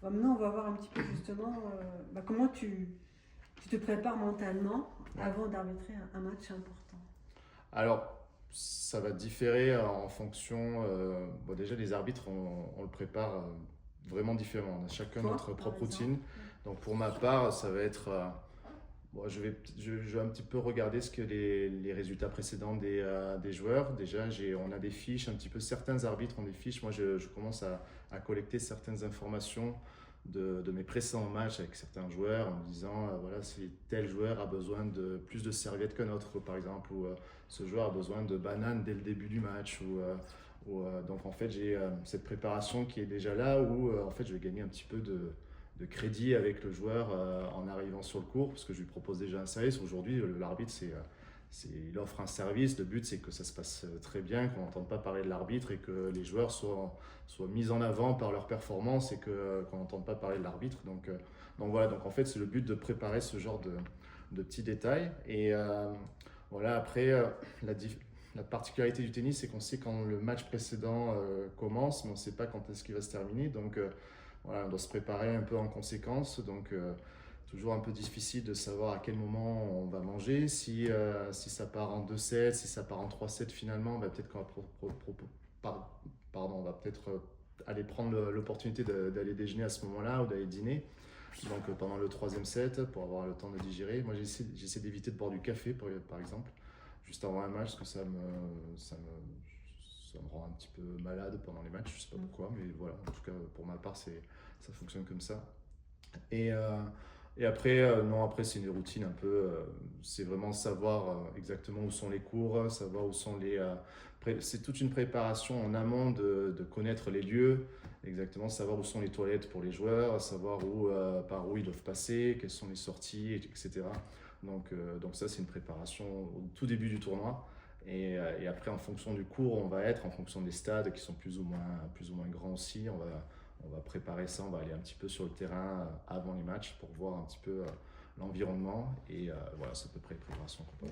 Maintenant, on va voir un petit peu justement comment tu te prépares mentalement avant d'arbitrer un match important. Alors, ça va différer en fonction. Bon, déjà, les arbitres, on le prépare vraiment différemment. On a chacun Toi, notre par propre exemple. routine. Donc, pour ma part, ça va être. Bon, je vais un petit peu regarder ce que les résultats précédents des joueurs. Déjà, on a des fiches, un petit peu. Certains arbitres ont des fiches. Moi, je commence à collecter certaines informations de mes précédents matchs avec certains joueurs en me disant voilà, si tel joueur a besoin de plus de serviettes qu'un autre, par exemple, ou ce joueur a besoin de bananes dès le début du match. Donc, en fait, j'ai cette préparation qui est déjà là où en fait, je vais gagner un petit peu de crédit avec le joueur en arrivant sur le court, parce que je lui propose déjà un service. Aujourd'hui, l'arbitre, il offre un service. Le but, c'est que ça se passe très bien, qu'on n'entende pas parler de l'arbitre et que les joueurs soient mis en avant par leur performance et qu'on n'entende pas parler de l'arbitre. Donc voilà, donc en fait, c'est le but de préparer ce genre de petits détails. Et voilà, après, la particularité du tennis, c'est qu'on sait quand le match précédent commence, mais on ne sait pas quand est-ce qu'il va se terminer. Donc, voilà, on doit se préparer un peu en conséquence. Donc, toujours un peu difficile de savoir à quel moment on va manger. Si ça part en 2-7, si ça part en 3-7 finalement, bah, peut-être qu'on va pardon, on va peut-être aller prendre l'opportunité d'aller déjeuner à ce moment-là ou d'aller dîner. Donc, pendant le troisième set, pour avoir le temps de digérer. Moi, j'essaie d'éviter de boire du café, par exemple, juste avant un match, parce que ça me rend un petit peu malade pendant les matchs. Je sais pas pourquoi, mais voilà. En tout cas, pour ma part, ça fonctionne comme ça. Et, euh, et après, non, après, c'est une routine un peu. C'est vraiment savoir exactement où sont les cours, savoir où sont c'est toute une préparation en amont de connaître les lieux, exactement savoir où sont les toilettes pour les joueurs, savoir par où ils doivent passer, quelles sont les sorties, etc. Donc ça, c'est une préparation au tout début du tournoi. Et après, en fonction du cours, on va être, en fonction des stades qui sont plus ou moins grands aussi, on va préparer ça, on va aller un petit peu sur le terrain avant les matchs pour voir un petit peu l'environnement. Et voilà, c'est à peu près les préparations qu'on peut avoir.